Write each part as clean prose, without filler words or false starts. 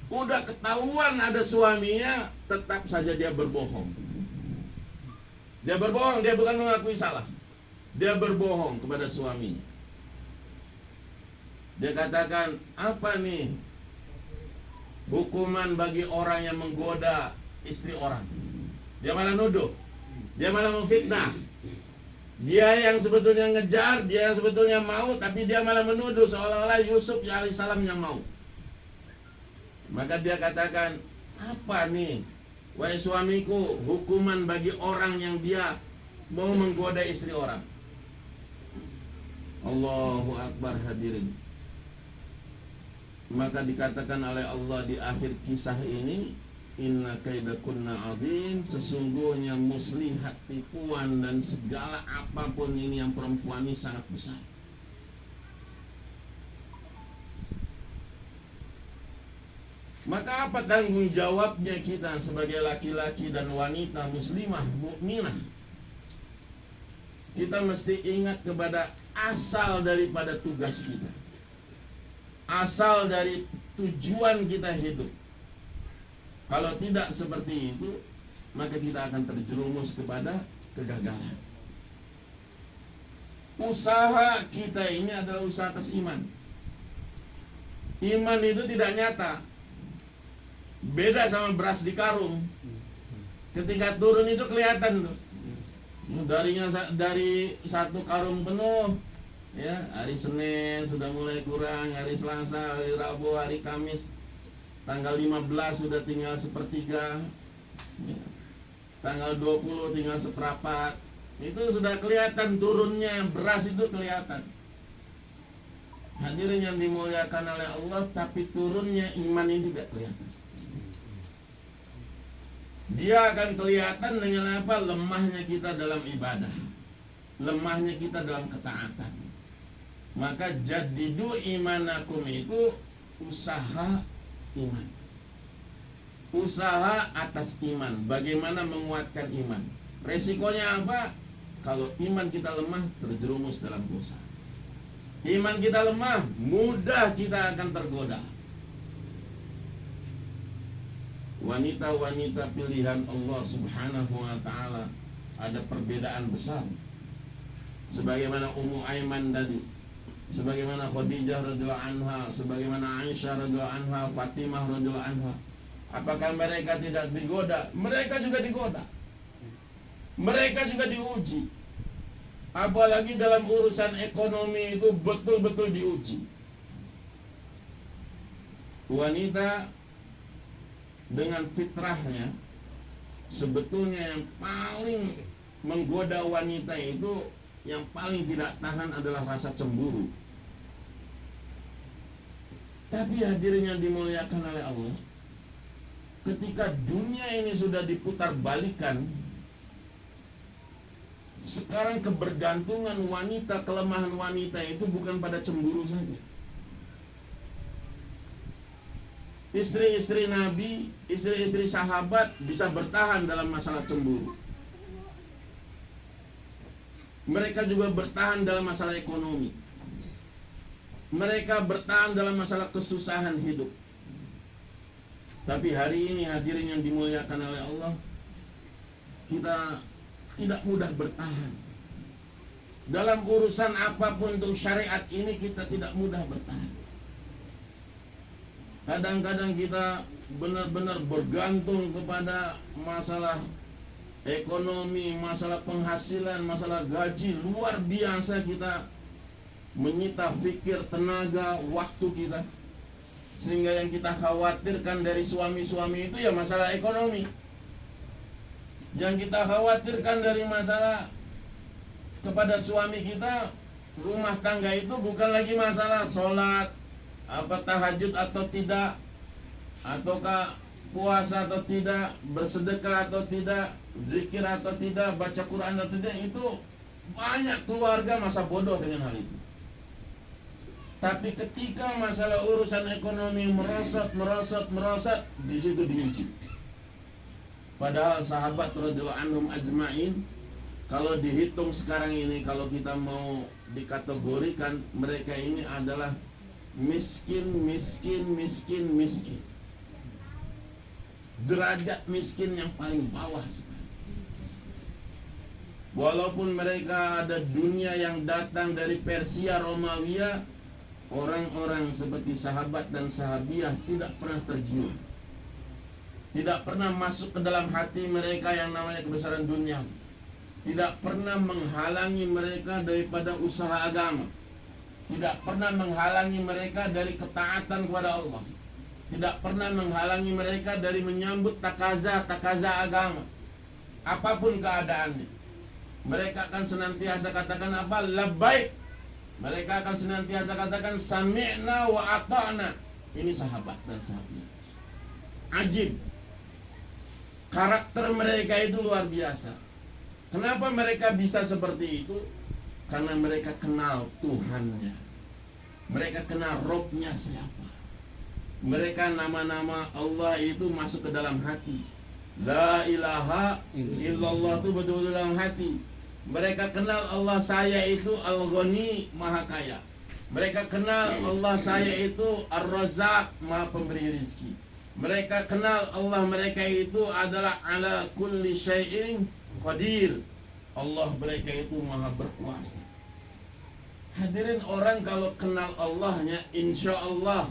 Udah ketahuan ada suaminya, tetap saja dia berbohong. Dia berbohong, dia bukan mengakui salah. Dia berbohong kepada suaminya. Dia katakan, apa nih hukuman bagi orang yang menggoda istri orang? Dia malah nuduh, dia malah memfitnah. Dia yang sebetulnya ngejar, dia yang sebetulnya mau, tapi dia malah menuduh seolah-olah Yusuf alaihissalam yang mau. Maka dia katakan, apa nih, wahai suamiku, hukuman bagi orang yang dia mau menggoda istri orang? Allahu Akbar hadirin. Maka dikatakan oleh Allah di akhir kisah ini, inna kaidakunna azim, sesungguhnya muslihat, tipuan dan segala apapun ini yang perempuan ini sangat besar. Maka apa tanggung jawabnya kita sebagai laki-laki dan wanita muslimah mukminah? Kita mesti ingat kepada asal daripada tugas kita, asal dari tujuan kita hidup. Kalau tidak seperti itu, maka kita akan terjerumus kepada kegagalan. Usaha kita ini adalah usaha atas iman. Iman itu tidak nyata. Beda sama beras di karung. Ketika turun itu kelihatan tuh. Dari satu karung penuh, ya, hari Senin sudah mulai kurang, hari Selasa, hari Rabu, hari Kamis, tanggal 15 sudah tinggal sepertiga, ya, tanggal 20 tinggal seperempat. Itu sudah kelihatan turunnya beras, itu kelihatan. Hadirin yang dimuliakan oleh Allah, tapi turunnya iman ini tidak kelihatan. Dia akan kelihatan dengan apa? Lemahnya kita dalam ibadah, lemahnya kita dalam ketaatan. Maka jadidu imanakum itu usaha iman, usaha atas iman. Bagaimana menguatkan iman? Resikonya apa? Kalau iman kita lemah, terjerumus dalam dosa. Iman kita lemah, mudah kita akan tergoda. Wanita-wanita pilihan Allah subhanahu wa ta'ala ada perbedaan besar. Sebagaimana Ummu Aiman tadi, sebagaimana Khadijah radhiyallahu anha, sebagaimana Aisyah radhiyallahu anha, Fatimah radhiyallahu anha. Apakah mereka tidak digoda? Mereka juga digoda. Mereka juga diuji. Apalagi dalam urusan ekonomi itu betul-betul diuji. Wanita dengan fitrahnya, sebetulnya yang paling menggoda wanita itu, yang paling tidak tahan adalah rasa cemburu. Tapi hadirin yang dimuliakan oleh Allah, ketika dunia ini sudah diputar balikan, sekarang kebergantungan wanita, kelemahan wanita itu bukan pada cemburu saja. Istri-istri Nabi, istri-istri sahabat bisa bertahan dalam masalah cemburu. Mereka juga bertahan dalam masalah ekonomi. Mereka bertahan dalam masalah kesusahan hidup. Tapi hari ini hadirin yang dimuliakan oleh Allah, kita tidak mudah bertahan. Dalam urusan apapun untuk syariat ini kita tidak mudah bertahan. Kadang-kadang kita benar-benar bergantung kepada masalah ekonomi, masalah penghasilan, masalah gaji. Luar biasa kita menyita pikir, tenaga, waktu kita. Sehingga yang kita khawatirkan dari suami-suami itu ya masalah ekonomi. Yang kita khawatirkan dari masalah kepada suami kita, rumah tangga itu bukan lagi masalah sholat, apa tahajud atau tidak, ataukah puasa atau tidak, bersedekah atau tidak, zikir atau tidak, baca Quran atau tidak. Itu banyak keluarga masa bodoh dengan hal itu. Tapi ketika masalah urusan ekonomi merosot, di situ diuji. Padahal sahabat radhiyallahu anhum ajmain, kalau dihitung sekarang ini, kalau kita mau dikategorikan, mereka ini adalah miskin. derajat miskin yang paling bawah. Walaupun mereka ada dunia yang datang dari Persia, Romawi, orang-orang seperti sahabat dan sahabiah tidak pernah tergiur, tidak pernah masuk ke dalam hati mereka yang namanya kebesaran dunia, tidak pernah menghalangi mereka daripada usaha agama, tidak pernah menghalangi mereka dari ketaatan kepada Allah, tidak pernah menghalangi mereka dari menyambut takaza agama. Apapun keadaannya, mereka akan senantiasa katakan apa? Labbaik. Mereka akan senantiasa katakan sami'na wa ata'na. Ini sahabat dan sahabat. Ajib. Karakter mereka itu luar biasa. Kenapa mereka bisa seperti itu? Karena mereka kenal Tuhannya. Mereka kenal Robnya siapa. Mereka nama-nama Allah itu masuk ke dalam hati. La ilaha illallah itu betul-betul dalam hati. Mereka kenal Allah saya itu Al-Ghani, Maha Kaya. Mereka kenal Allah saya itu Ar-Razzaq, Maha Pemberi Rizki. Mereka kenal Allah mereka itu adalah ala kulli syai'in qadir. Allah mereka itu Maha berkuasa. Hadirin, orang kalau kenal Allahnya, insya Allah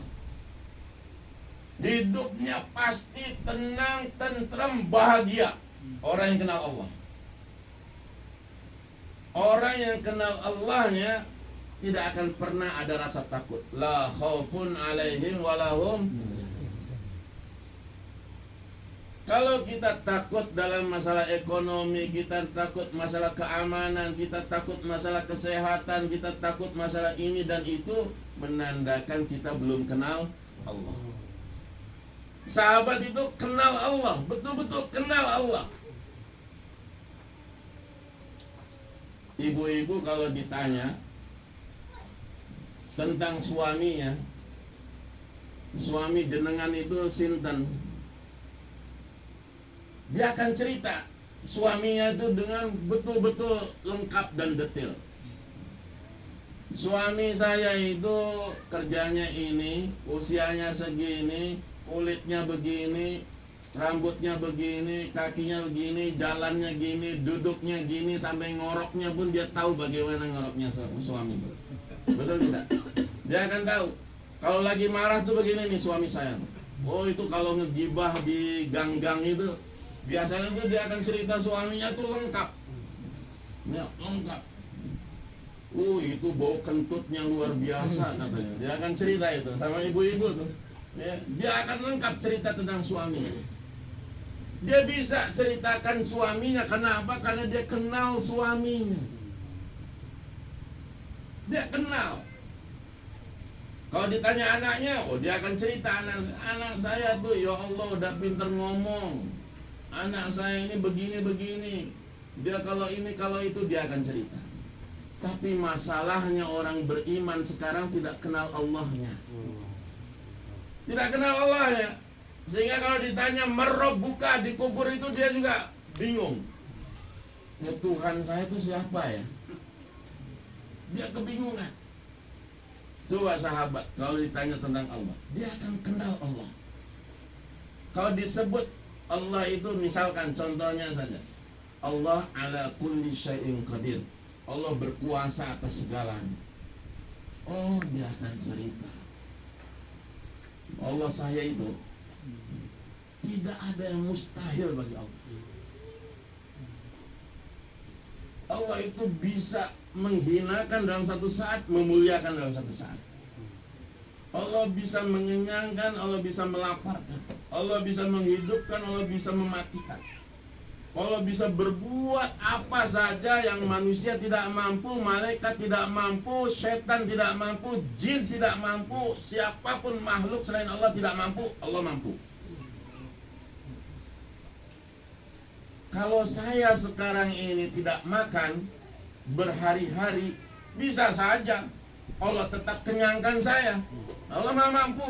hidupnya pasti tenang, tentram, bahagia. Orang yang kenal Allah. Orang yang kenal Allahnya tidak akan pernah ada rasa takut. La khaufun alaihim walahum. Kalau kita takut dalam masalah ekonomi, kita takut masalah keamanan, kita takut masalah kesehatan, kita takut masalah ini dan itu, menandakan kita belum kenal Allah. Sahabat itu kenal Allah, betul-betul kenal Allah. Ibu-ibu kalau ditanya tentang suaminya, suami jenengan itu sinten, dia akan cerita suaminya itu dengan betul-betul lengkap dan detail. Suami saya itu kerjanya ini, usianya segini, kulitnya begini, rambutnya begini, kakinya begini, jalannya gini, duduknya gini, sampai ngoroknya pun dia tahu bagaimana ngoroknya suami. Betul tidak? Dia akan tahu. Kalau lagi marah tuh begini nih suami saya. Oh, itu kalau ngegibah di gang-gang itu, biasanya tuh dia akan cerita suaminya tuh lengkap. Ya, lengkap. Itu bau kentutnya luar biasa katanya. Dia akan cerita itu sama ibu-ibu tuh. Dia akan lengkap cerita tentang suaminya. Dia bisa ceritakan suaminya. Kenapa? Karena dia kenal suaminya. Dia kenal. Kalau ditanya anaknya, dia akan cerita anak saya tuh, ya Allah udah pinter ngomong. Anak saya ini begini-begini. Dia kalau ini kalau itu dia akan cerita. Tapi masalahnya orang beriman sekarang tidak kenal Allahnya. Tidak kenal Allahnya. Sehingga kalau ditanya merob buka di kubur itu dia juga bingung. Ya Tuhan saya itu siapa ya? Dia kebingungan. Coba sahabat kalau ditanya tentang Allah, dia akan kenal Allah. Kalau disebut Allah itu misalkan contohnya saja, Allah ala kulli syai'in qadir. Allah berkuasa atas segalanya. Oh, dia akan cerita. Allah saya itu tidak ada yang mustahil bagi Allah. Allah itu bisa menghinakan dalam satu saat, memuliakan dalam satu saat. Allah bisa mengenyangkan, Allah bisa melaparkan, Allah bisa menghidupkan, Allah bisa mematikan. Allah bisa berbuat apa saja yang manusia tidak mampu, malaikat tidak mampu, setan tidak mampu, jin tidak mampu, siapapun makhluk selain Allah tidak mampu, Allah mampu. Kalau saya sekarang ini tidak makan berhari-hari, bisa saja Allah tetap kenyangkan saya. Allah mampu.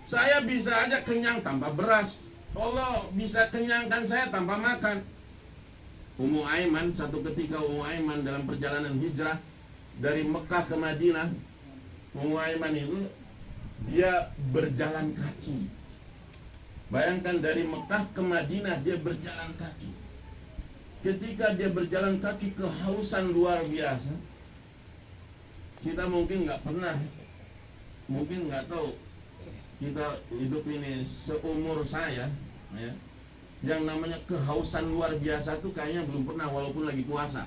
Saya bisa aja kenyang tanpa beras. Allah bisa kenyangkan saya tanpa makan. Ummu Aiman, satu ketika Ummu Aiman dalam perjalanan hijrah dari Mekah ke Madinah, Ummu Aiman itu dia berjalan kaki. Bayangkan dari Mekah ke Madinah dia berjalan kaki. Ketika dia berjalan kaki kehausan luar biasa. Kita mungkin nggak pernah, mungkin nggak tahu. Kita hidup ini seumur saya, ya, yang namanya kehausan luar biasa tuh kayaknya belum pernah, walaupun lagi puasa.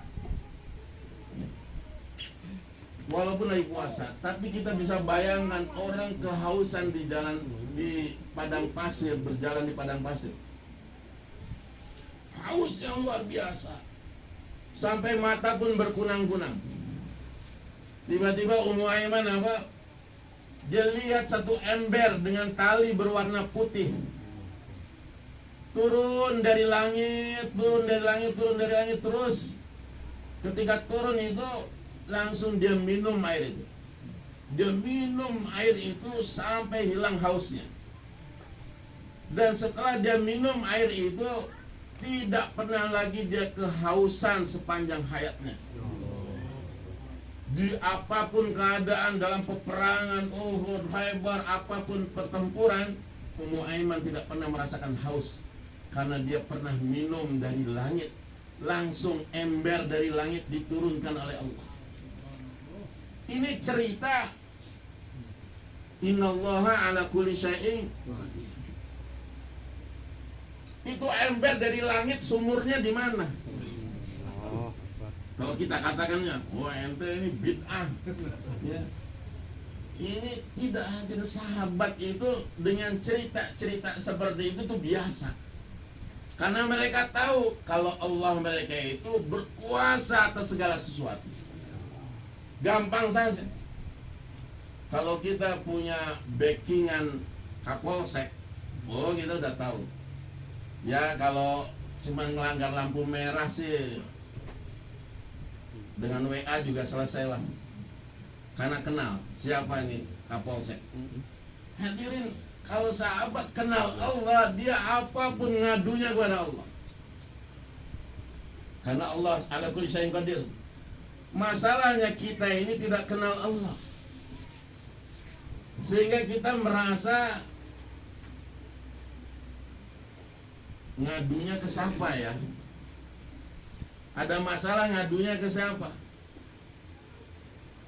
Walaupun lagi puasa, tapi kita bisa bayangkan orang kehausan di jalan, di padang pasir, berjalan di padang pasir. Haus yang luar biasa. Sampai mata pun berkunang-kunang. Tiba-tiba Ummu Aiman apa? Dia lihat satu ember dengan tali berwarna putih. Turun dari langit, turun dari langit, turun dari langit terus. Ketika turun itu langsung dia minum air itu. Dia minum air itu sampai hilang hausnya. Dan setelah dia minum air itu, tidak pernah lagi dia kehausan sepanjang hayatnya. Di apapun keadaan, dalam peperangan, Uhud, Khaybar, apapun pertempuran, Ummu Aiman tidak pernah merasakan haus. Karena dia pernah minum dari langit. Langsung ember dari langit diturunkan oleh Allah. Ini cerita Innallaha ala kulli syai'in. Itu ember dari langit, sumurnya di mana? Kalau kita katakannya, wah ente ini bid'ah. Ya. Ini tidak hadir sahabat itu dengan cerita-cerita seperti itu tuh biasa. Karena mereka tahu kalau Allah mereka itu berkuasa atas segala sesuatu. Gampang saja. Kalau kita punya backingan Kapolsek, oh kita udah tahu. Ya kalau cuma ngelanggar lampu merah sih, dengan WA juga selesai lah. Karena kenal siapa ini Kapolsek. Hadirin, kalau sahabat kenal Allah, dia apapun ngadunya kepada Allah. Karena Allah ala kulli syai'in qadir. Masalahnya kita ini tidak kenal Allah, sehingga kita merasa ngadunya ke siapa ya? Ada masalah ngadunya ke siapa?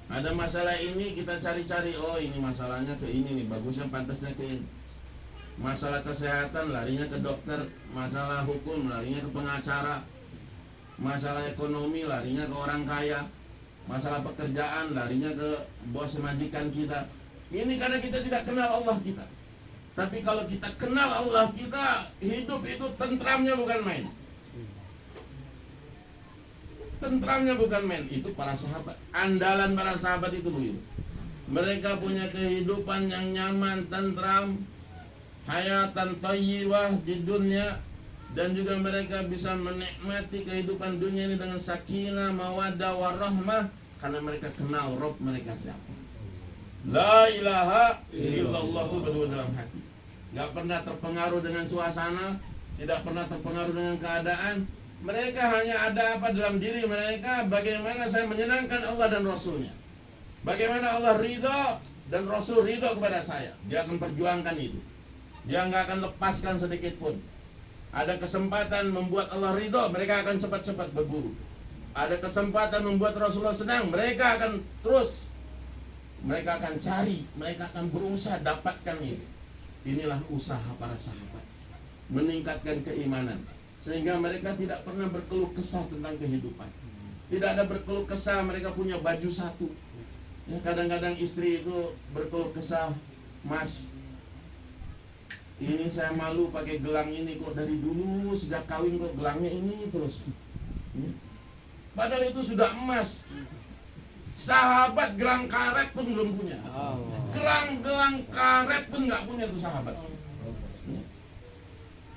Ada masalah ini kita cari-cari, oh ini masalahnya ke ini nih, bagusnya pantasnya ke ini. Masalah kesehatan larinya ke dokter, masalah hukum larinya ke pengacara, masalah ekonomi larinya ke orang kaya, masalah pekerjaan larinya ke bos majikan kita. Ini karena kita tidak kenal Allah kita. Tapi kalau kita kenal Allah kita, hidup itu tentramnya bukan main. Tentramnya bukan main. Itu para sahabat, andalan para sahabat itu begitu. Mereka punya kehidupan yang nyaman, tentram, hayatan thayyibah di dunia. Dan juga mereka bisa menikmati kehidupan dunia ini dengan sakinah, mawaddah, warahmah. Karena mereka kenal Rabb mereka siapa. La ilaha illallah itu berdua dalam hati. Gak pernah terpengaruh dengan suasana, tidak pernah terpengaruh dengan keadaan. Mereka hanya ada apa dalam diri mereka, bagaimana saya menyenangkan Allah dan Rasulnya. Bagaimana Allah ridho dan Rasul ridho kepada saya. Dia akan perjuangkan itu. Dia gak akan lepaskan sedikit pun. Ada kesempatan membuat Allah ridho, mereka akan cepat-cepat berburu. Ada kesempatan membuat Rasulullah senang, mereka akan terus. Mereka akan cari, mereka akan berusaha dapatkan itu. Inilah usaha para sahabat, meningkatkan keimanan, sehingga mereka tidak pernah berkeluh kesah tentang kehidupan. Tidak ada berkeluh kesah, mereka punya baju satu. Ya, kadang-kadang istri itu berkeluh kesah, Mas, ini saya malu pakai gelang ini, kok dari dulu sejak kawin kok gelangnya ini terus. Padahal itu sudah emas. Sahabat gelang karet pun belum punya. Gelang karet pun nggak punya tuh sahabat.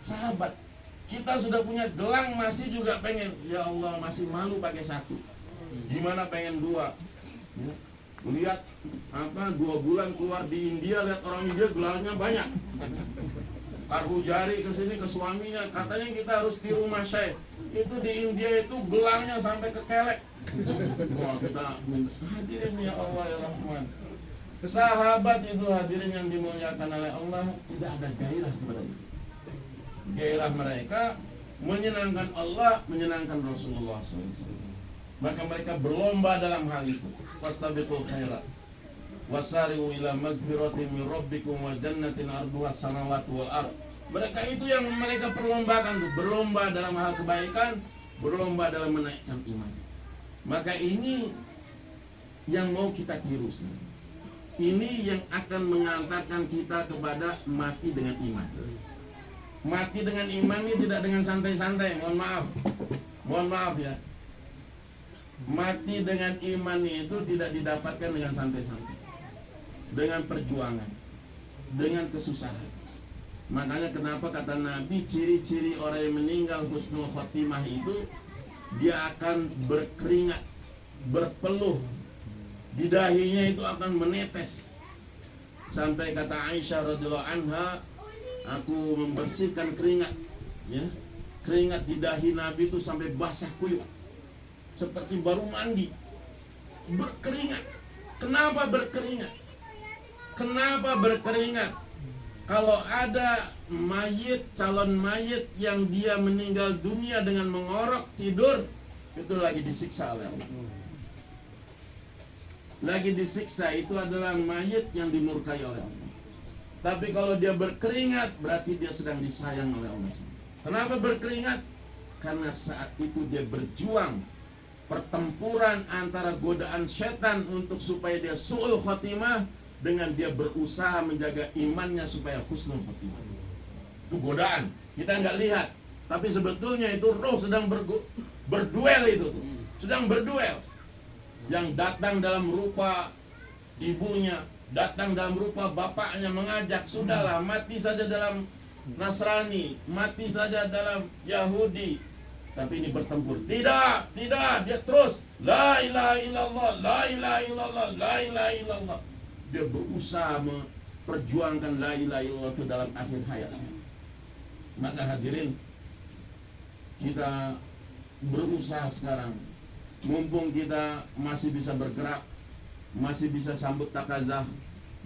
Sahabat, kita sudah punya gelang masih juga pengen. Ya Allah, masih malu pakai satu. Gimana pengen dua? Ya. Lihat apa 2 bulan keluar di India, lihat orang India gelangnya banyak. Karhu jari ke sini ke suaminya, katanya kita harus tiru Mas Syekh. Itu di India itu gelangnya sampai ke kelek. Wah, kita hadirin ya Allah ya Rahman. Sahabat itu hadirin yang dimuliakan oleh Allah, tidak ada gairah kepada itu. gairah mereka menyenangkan Allah, menyenangkan Rasulullah SAW. Maka mereka berlomba dalam hal itu. Fastabiqul khairat wasari'u ila magfiratin min rabbikum wa jannatin arduha samawati wal ard. Mereka itu yang mereka perlombakan tuh, berlomba dalam hal kebaikan, berlomba dalam menaikkan iman. Maka ini yang mau kita tiru. Ini yang akan mengantarkan kita kepada mati dengan iman. Mati dengan iman ini tidak dengan santai-santai, mohon maaf ya. Mati dengan iman itu tidak didapatkan dengan santai-santai, dengan perjuangan, dengan kesusahan. Makanya kenapa kata Nabi, ciri-ciri orang yang meninggal husnul khotimah itu dia akan berkeringat, berpeluh, di dahinya itu akan menetes. Sampai kata Aisyah radhiyallahu anha, aku membersihkan keringat, ya, keringat di dahi Nabi itu sampai basah kuyup, seperti baru mandi, berkeringat. Kenapa berkeringat? Kenapa berkeringat? Kalau ada mayit, calon mayit yang dia meninggal dunia dengan mengorok tidur, itu lagi disiksa oleh Allah. Lagi disiksa, itu adalah mayit yang dimurkai oleh Allah. Tapi kalau dia berkeringat, berarti dia sedang disayang oleh Allah. Kenapa berkeringat? Karena saat itu dia berjuang pertempuran antara godaan setan untuk supaya dia su'ul khotimah, dengan dia berusaha menjaga imannya supaya husnul khotimah. Itu godaan, kita nggak lihat, tapi sebetulnya itu roh sedang berduel itu tuh. Sedang berduel. Yang datang dalam rupa ibunya, datang dalam rupa bapaknya, mengajak, sudahlah mati saja dalam Nasrani, mati saja dalam Yahudi. Tapi ini bertempur. Tidak, dia terus la ilaha illallah, la ilaha illallah, la ilaha illallah. Dia berusaha memperjuangkan la ilaha illallah itu dalam akhir hayatnya. Maka hadirin, kita berusaha sekarang, mumpung kita masih bisa bergerak, masih bisa sambut takazah,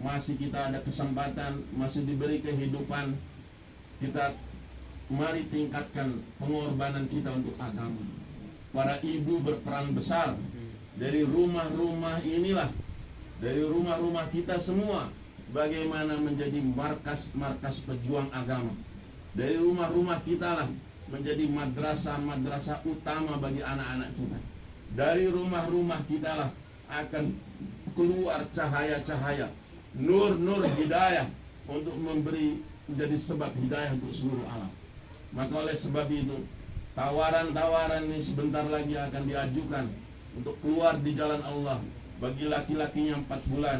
masih kita ada kesempatan, masih diberi kehidupan, kita mari tingkatkan pengorbanan kita untuk agama. Para ibu berperan besar dari rumah-rumah inilah, dari rumah-rumah kita semua, bagaimana menjadi markas-markas pejuang agama. Dari rumah-rumah kita lah menjadi madrasah-madrasah utama bagi anak-anak kita. Dari rumah-rumah kita lah akan keluar cahaya-cahaya, nur-nur hidayah untuk memberi, menjadi sebab hidayah untuk seluruh alam. Maka oleh sebab itu, tawaran-tawaran ini sebentar lagi akan diajukan untuk keluar di jalan Allah. Bagi laki-lakinya 4 bulan,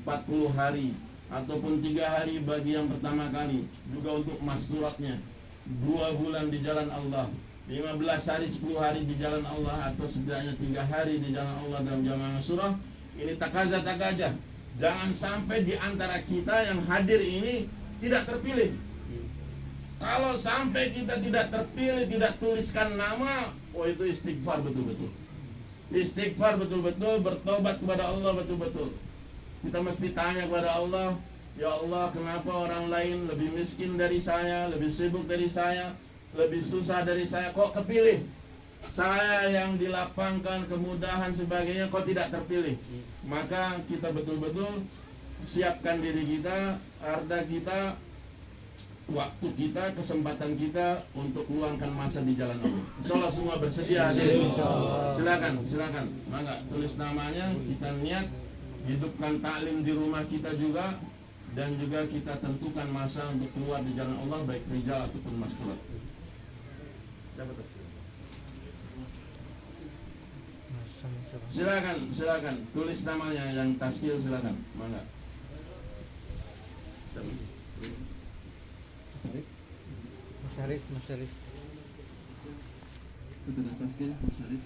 40 hari, ataupun 3 hari bagi yang pertama kali. Juga untuk masturatnya 2 bulan di jalan Allah, 15 hari, 10 hari di jalan Allah, atau setidaknya 3 hari di jalan Allah dalam jamaah surah. Ini takaza. Jangan sampai di antara kita yang hadir ini tidak terpilih. Kalau sampai kita tidak terpilih, tidak tuliskan nama, oh itu istighfar betul-betul. Istighfar betul-betul, bertobat kepada Allah betul-betul. Kita mesti tanya kepada Allah, ya Allah, kenapa orang lain lebih miskin dari saya, lebih sibuk dari saya, lebih susah dari saya, kok kepilih? Saya yang dilapangkan kemudahan sebagainya, kok tidak terpilih? Maka kita betul-betul siapkan diri kita, harta kita, waktu kita, kesempatan kita untuk luangkan masa di jalan Allah. Insyaallah semua bersedia hadirin. Silakan. Maka tulis namanya, kita niat hidupkan taklim di rumah kita juga, dan juga kita tentukan masa untuk keluar di jalan Allah, baik rijal ataupun masturat. Silakan tulis namanya, yang taskil silakan. Mangga. Mas Syarif. Itu taskil, Mas Syarif.